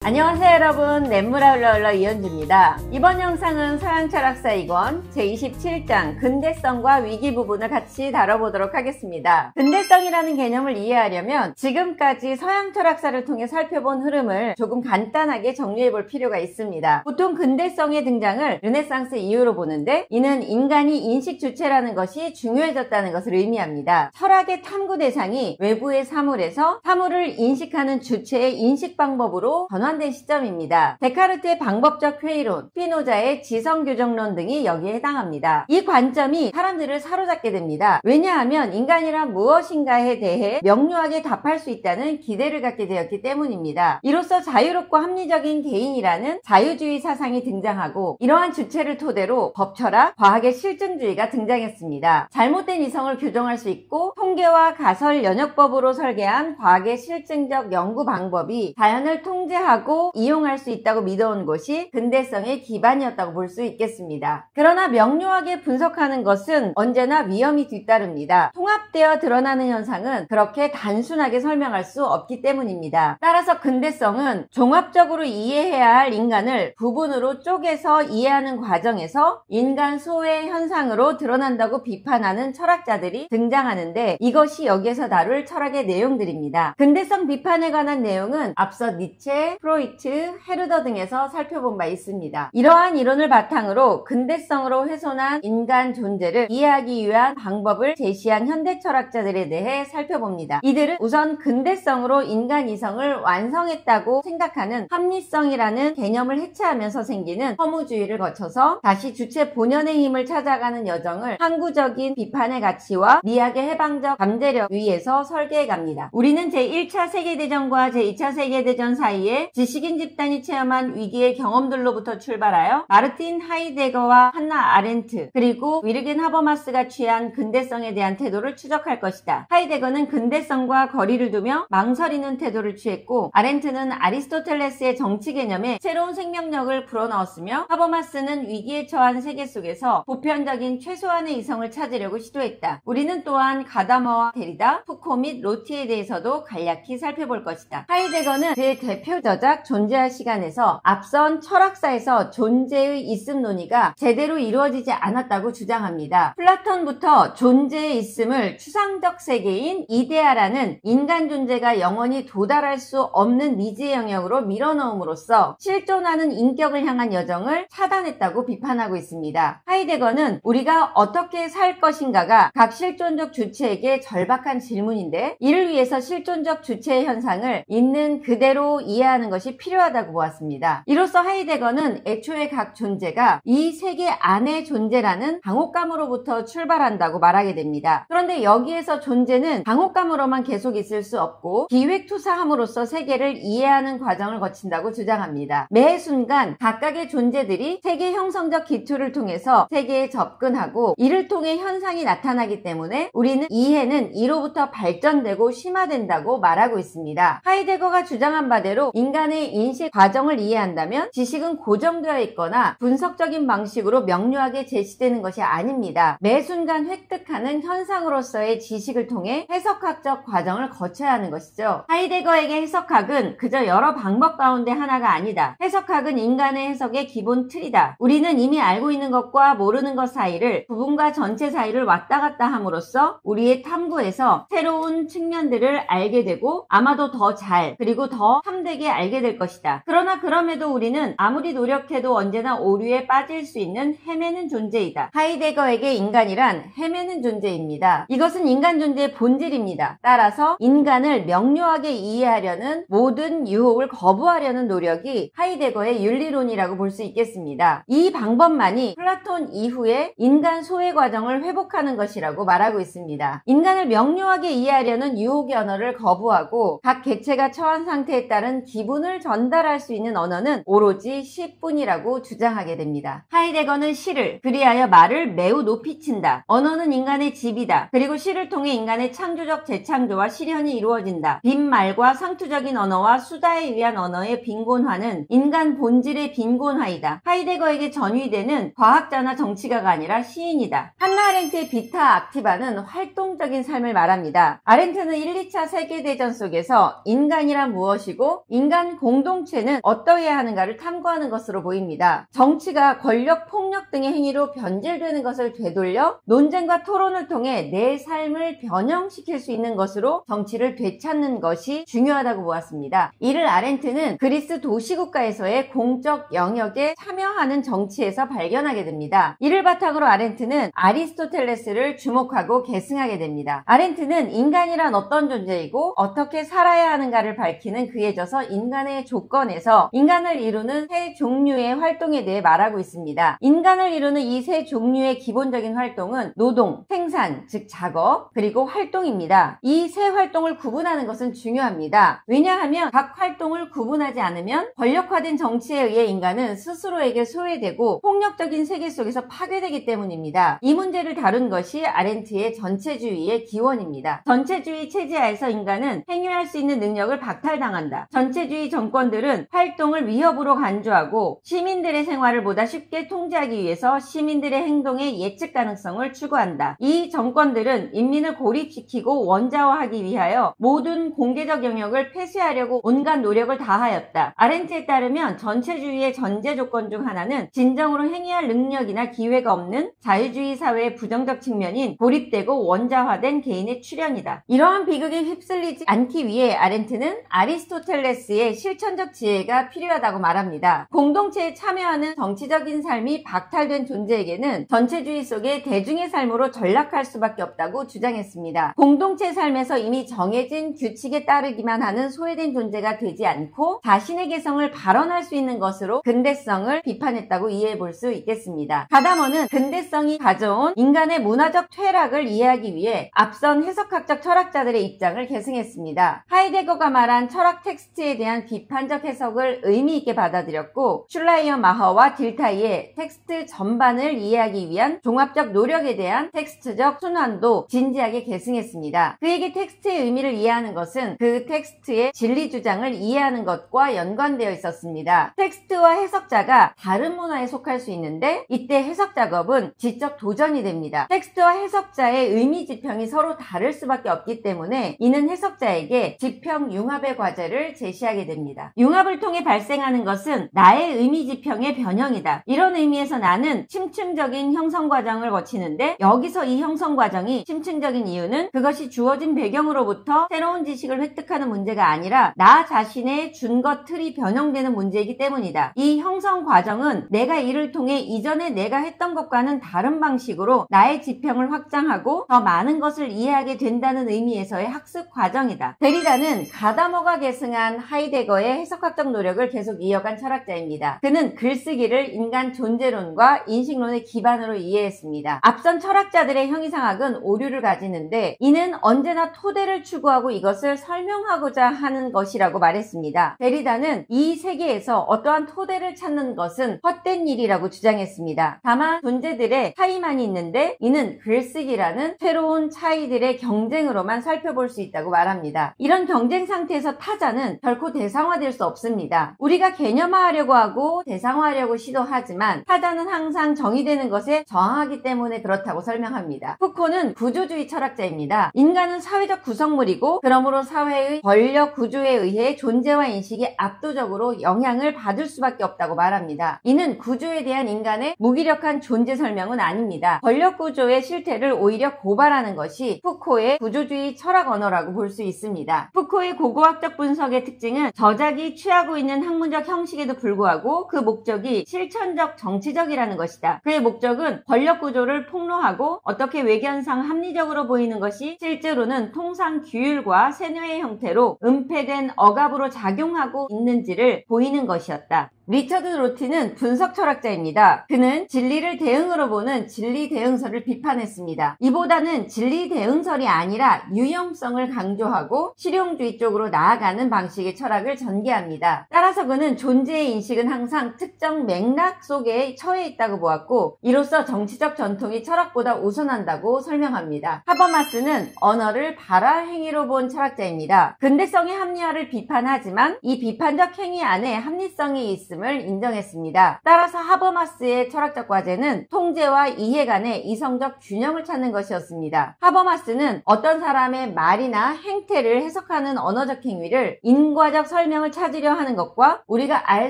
안녕하세요 여러분, 냇물아 흘러흘러 이현주입니다. 이번 영상은 서양철학사 2권 제27장 근대성과 위기 부분을 같이 다뤄보도록 하겠습니다. 근대성이라는 개념을 이해하려면 지금까지 서양철학사를 통해 살펴본 흐름을 조금 간단하게 정리해볼 필요가 있습니다. 보통 근대성의 등장을 르네상스 이후로 보는데, 이는 인간이 인식 주체라는 것이 중요해졌다는 것을 의미합니다. 철학의 탐구 대상이 외부의 사물에서 사물을 인식하는 주체의 인식 방법으로 변화된 시점입니다. 데카르트의 방법적 회의론, 스피노자의 지성교정론 등이 여기에 해당합니다. 이 관점이 사람들을 사로잡게 됩니다. 왜냐하면 인간이란 무엇인가에 대해 명료하게 답할 수 있다는 기대를 갖게 되었기 때문입니다. 이로써 자유롭고 합리적인 개인이라는 자유주의 사상이 등장하고, 이러한 주체를 토대로 법철학, 과학의 실증주의가 등장했습니다. 잘못된 이성을 교정할 수 있고 통계와 가설 연역법으로 설계한 과학의 실증적 연구 방법이 자연을 통제하고 이용할 수 있다고 믿어온 것이 근대성의 기반이었다고 볼 수 있겠습니다. 그러나 명료하게 분석하는 것은 언제나 위험이 뒤따릅니다. 통합되어 드러나는 현상은 그렇게 단순하게 설명할 수 없기 때문입니다. 따라서 근대성은 종합적으로 이해해야 할 인간을 부분으로 쪼개서 이해하는 과정에서 인간 소외 현상으로 드러난다고 비판하는 철학자들이 등장하는데, 이것이 여기에서 다룰 철학의 내용들입니다. 근대성 비판에 관한 내용은 앞서 니체, 프로이트, 헤르더 등에서 살펴본 바 있습니다. 이러한 이론을 바탕으로 근대성으로 훼손한 인간 존재를 이해하기 위한 방법을 제시한 현대 철학자들에 대해 살펴봅니다. 이들은 우선 근대성으로 인간 이성을 완성했다고 생각하는 합리성이라는 개념을 해체하면서 생기는 허무주의를 거쳐서 다시 주체 본연의 힘을 찾아가는 여정을 항구적인 비판의 가치와 미학의 해방적 잠재력 위에서 설계해갑니다. 우리는 제1차 세계대전과 제2차 세계대전 사이에 지식인 집단이 체험한 위기의 경험들로부터 출발하여 마르틴 하이데거와 한나 아렌트, 그리고 위르겐 하버마스가 취한 근대성에 대한 태도를 추적할 것이다. 하이데거는 근대성과 거리를 두며 망설이는 태도를 취했고, 아렌트는 아리스토텔레스의 정치 개념에 새로운 생명력을 불어넣었으며, 하버마스는 위기에 처한 세계 속에서 보편적인 최소한의 이성을 찾으려고 시도했다. 우리는 또한 가다머와 데리다, 푸코 및 로티에 대해서도 간략히 살펴볼 것이다. 하이데거는 그의 대표 저작 존재할 시간에서 앞선 철학사에서 존재의 있음 논의가 제대로 이루어지지 않았다고 주장합니다. 플라톤부터 존재의 있음을 추상적 세계인 이데아라는 인간 존재가 영원히 도달할 수 없는 미지의 영역으로 밀어넣음으로써 실존하는 인격을 향한 여정을 차단했다고 비판하고 있습니다. 하이데거는 우리가 어떻게 살 것인가가 각 실존적 주체에게 절박한 질문인데, 이를 위해서 실존적 주체의 현상을 있는 그대로 이해하는 것이 필요하다고 보았습니다. 이로써 하이데거는 애초에 각 존재가 이 세계 안의 존재라는 당혹감으로부터 출발한다고 말하게 됩니다. 그런데 여기에서 존재는 당혹감으로만 계속 있을 수 없고 기획투사함으로써 세계를 이해하는 과정을 거친다고 주장합니다. 매 순간 각각의 존재들이 세계 형성적 기투를 통해서 세계에 접근하고, 이를 통해 현상이 나타나기 때문에 우리는 이해는 이로부터 발전되고 심화된다고 말하고 있습니다. 하이데거가 주장한 바대로 인간의 인식 과정을 이해한다면 지식은 고정되어 있거나 분석적인 방식으로 명료하게 제시되는 것이 아닙니다. 매 순간 획득하는 현상으로서의 지식을 통해 해석학적 과정을 거쳐야 하는 것이죠. 하이데거에게 해석학은 그저 여러 방법 가운데 하나가 아니다. 해석학은 인간의 해석의 기본 틀이다. 우리는 이미 알고 있는 것과 모르는 것 사이를, 부분과 전체 사이를 왔다 갔다 함으로써 우리의 탐구에서 새로운 측면들을 알게 되고, 아마도 더 잘, 그리고 더 참되게 알게 될 것이다. 그러나 그럼에도 우리는 아무리 노력해도 언제나 오류에 빠질 수 있는 헤매는 존재이다. 하이데거에게 인간이란 헤매는 존재입니다. 이것은 인간 존재의 본질입니다. 따라서 인간을 명료하게 이해하려는 모든 유혹을 거부하려는 노력이 하이데거의 윤리론이라고 볼 수 있겠습니다. 이 방법만이 플라톤 이후에 인간 소외 과정을 회복하는 것이라고 말하고 있습니다. 인간을 명료하게 이해하려는 유혹의 언어를 거부하고 각 개체가 처한 상태에 따른 기분을 전달할 수 있는 언어는 오로지 시뿐이라고 주장하게 됩니다. 하이데거는 시를, 그리하여 말을 매우 높이 친다. 언어는 인간의 집이다. 그리고 시를 통해 인간의 창조적 재창조와 실현이 이루어진다. 빈말과 상투적인 언어와 수다에 의한 언어의 빈곤화는 인간 본질의 빈곤화이다. 하이데거에게 전위되는 과학자나 정치가가 아니라 시인이다. 한나 아렌트의 비타 악티바는 활동적인 삶을 말합니다. 아렌트는 1, 2차 세계대전 속에서 인간이란 무엇이고 인간 인간 공동체는 어떠해야 하는가를 탐구하는 것으로 보입니다. 정치가 권력, 폭력 등의 행위로 변질되는 것을 되돌려 논쟁과 토론을 통해 내 삶을 변형시킬 수 있는 것으로 정치를 되찾는 것이 중요하다고 보았습니다. 이를 아렌트는 그리스 도시국가에서의 공적 영역에 참여하는 정치에서 발견하게 됩니다. 이를 바탕으로 아렌트는 아리스토텔레스를 주목하고 계승하게 됩니다. 아렌트는 인간이란 어떤 존재이고 어떻게 살아야 하는가를 밝히는 그에 져서 인간의 조건에서 인간을 이루는 세 종류의 활동에 대해 말하고 있습니다. 인간을 이루는 이 세 종류의 기본적인 활동은 노동, 생산, 즉 작업, 그리고 활동입니다. 이 세 활동을 구분하는 것은 중요합니다. 왜냐하면 각 활동을 구분하지 않으면 권력화된 정치에 의해 인간은 스스로에게 소외되고 폭력적인 세계 속에서 파괴되기 때문입니다. 이 문제를 다룬 것이 아렌트의 전체주의의 기원입니다. 전체주의 체제하에서 인간은 행위할 수 있는 능력을 박탈당한다. 전체주의 정권들은 활동을 위협으로 간주하고 시민들의 생활을 보다 쉽게 통제하기 위해서 시민들의 행동의 예측 가능성을 추구한다. 이 정권들은 인민을 고립시키고 원자화하기 위하여 모든 공개적 영역을 폐쇄하려고 온갖 노력을 다하였다. 아렌트에 따르면 전체주의의 전제 조건 중 하나는 진정으로 행위할 능력이나 기회가 없는 자유주의 사회의 부정적 측면인 고립되고 원자화된 개인의 출현이다. 이러한 비극에 휩쓸리지 않기 위해 아렌트는 아리스토텔레스의 실천적 지혜가 필요하다고 말합니다. 공동체에 참여하는 정치적인 삶이 박탈된 존재에게는 전체주의 속의 대중의 삶으로 전락할 수밖에 없다고 주장했습니다. 공동체 삶에서 이미 정해진 규칙에 따르기만 하는 소외된 존재가 되지 않고 자신의 개성을 발언할 수 있는 것으로 근대성을 비판했다고 이해해 볼 수 있겠습니다. 가다머는 근대성이 가져온 인간의 문화적 퇴락을 이해하기 위해 앞선 해석학적 철학자들의 입장을 계승했습니다. 하이데거가 말한 철학 텍스트에 대한 비판적 해석을 의미 있게 받아들였고 슐라이어 마허와 딜타이의 텍스트 전반을 이해하기 위한 종합적 노력에 대한 텍스트적 순환도 진지하게 계승했습니다. 그에게 텍스트의 의미를 이해하는 것은 그 텍스트의 진리 주장을 이해하는 것과 연관되어 있었습니다. 텍스트와 해석자가 다른 문화에 속할 수 있는데 이때 해석 작업은 지적 도전이 됩니다. 텍스트와 해석자의 의미 지평이 서로 다를 수밖에 없기 때문에 이는 해석자에게 지평 융합의 과제를 제시하게 됩니다. 융합을 통해 발생하는 것은 나의 의미 지평의 변형이다. 이런 의미에서 나는 심층적인 형성 과정을 거치는데 여기서 이 형성 과정이 심층적인 이유는 그것이 주어진 배경으로부터 새로운 지식을 획득하는 문제가 아니라 나 자신의 준거 틀이 변형되는 문제이기 때문이다. 이 형성 과정은 내가 이를 통해 이전에 내가 했던 것과는 다른 방식으로 나의 지평을 확장하고 더 많은 것을 이해하게 된다는 의미에서의 학습 과정이다. 데리다는 가다머가 계승한 하이데거의 해석학적 노력을 계속 이어간 철학자입니다. 그는 글쓰기를 인간 존재론과 인식론의 기반으로 이해했습니다. 앞선 철학자들의 형이상학은 오류를 가지는데 이는 언제나 토대를 추구하고 이것을 설명하고자 하는 것이라고 말했습니다. 데리다는 이 세계에서 어떠한 토대를 찾는 것은 헛된 일이라고 주장했습니다. 다만 존재들의 차이만이 있는데 이는 글쓰기라는 새로운 차이들의 경쟁으로만 살펴볼 수 있다고 말합니다. 이런 경쟁 상태에서 타자는 결코 대상화될 수 없습니다. 우리가 개념화하려고 하고 대상화하려고 시도하지만 타자는 항상 정의되는 것에 저항하기 때문에 그렇다고 설명합니다. 푸코는 구조주의 철학자입니다. 인간은 사회적 구성물이고 그러므로 사회의 권력 구조에 의해 존재와 인식이 압도적으로 영향을 받을 수밖에 없다고 말합니다. 이는 구조에 대한 인간의 무기력한 존재 설명은 아닙니다. 권력 구조의 실태를 오히려 고발하는 것이 푸코의 구조주의 철학 언어라고 볼 수 있습니다. 푸코의 고고학적 분석의 특징은 저작이 취하고 있는 학문적 형식에도 불구하고 그 목적이 실천적 정치적이라는 것이다. 그의 목적은 권력 구조를 폭로하고 어떻게 외견상 합리적으로 보이는 것이 실제로는 통상 규율과 세뇌의 형태로 은폐된 억압으로 작용하고 있는지를 보이는 것이었다. 리처드 로티는 분석 철학자입니다. 그는 진리를 대응으로 보는 진리 대응설을 비판했습니다. 이보다는 진리 대응설이 아니라 유용성을 강조하고 실용주의 쪽으로 나아가는 방식의 철학을 전개합니다. 따라서 그는 존재의 인식은 항상 특정 맥락 속에 처해 있다고 보았고 이로써 정치적 전통이 철학보다 우선한다고 설명합니다. 하버마스는 언어를 발화 행위로 본 철학자입니다. 근대성의 합리화를 비판하지만 이 비판적 행위 안에 합리성이 있음 맞음을 인정했습니다. 따라서 하버마스의 철학적 과제는 통제와 이해 간의 이성적 균형을 찾는 것이었습니다. 하버마스는 어떤 사람의 말이나 행태를 해석하는 언어적 행위를 인과적 설명을 찾으려 하는 것과 우리가 알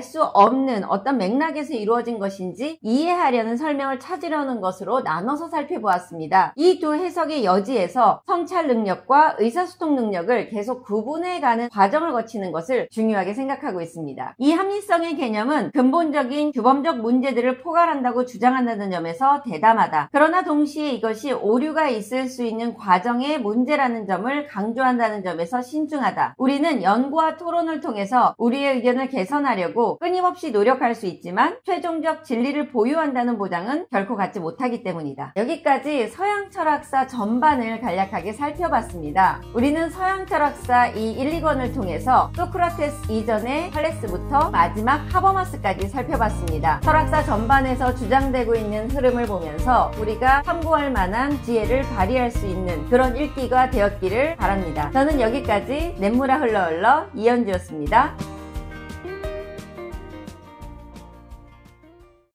수 없는 어떤 맥락에서 이루어진 것인지 이해하려는 설명을 찾으려는 것으로 나눠서 살펴보았습니다. 이 두 해석의 여지에서 성찰 능력과 의사소통 능력을 계속 구분해가는 과정을 거치는 것을 중요하게 생각하고 있습니다. 이 합리성의 개념은 근본적인 규범적 문제들을 포괄한다고 주장한다는 점에서 대담하다. 그러나 동시에 이것이 오류가 있을 수 있는 과정의 문제라는 점을 강조한다는 점에서 신중하다. 우리는 연구와 토론을 통해서 우리의 의견을 개선하려고 끊임없이 노력할 수 있지만 최종적 진리를 보유한다는 보장은 결코 갖지 못하기 때문이다. 여기까지 서양 철학사 전반을 간략하게 살펴봤습니다. 우리는 서양 철학사 이 1, 2권을 통해서 소크라테스 이전의 팔레스부터 마지막 하버마스까지 살펴봤습니다. 철학사 전반에서 주장되고 있는 흐름을 보면서 우리가 참고할 만한 지혜를 발휘할 수 있는 그런 읽기가 되었기를 바랍니다. 저는 여기까지 냇물아 흘러 흘러 이현주였습니다.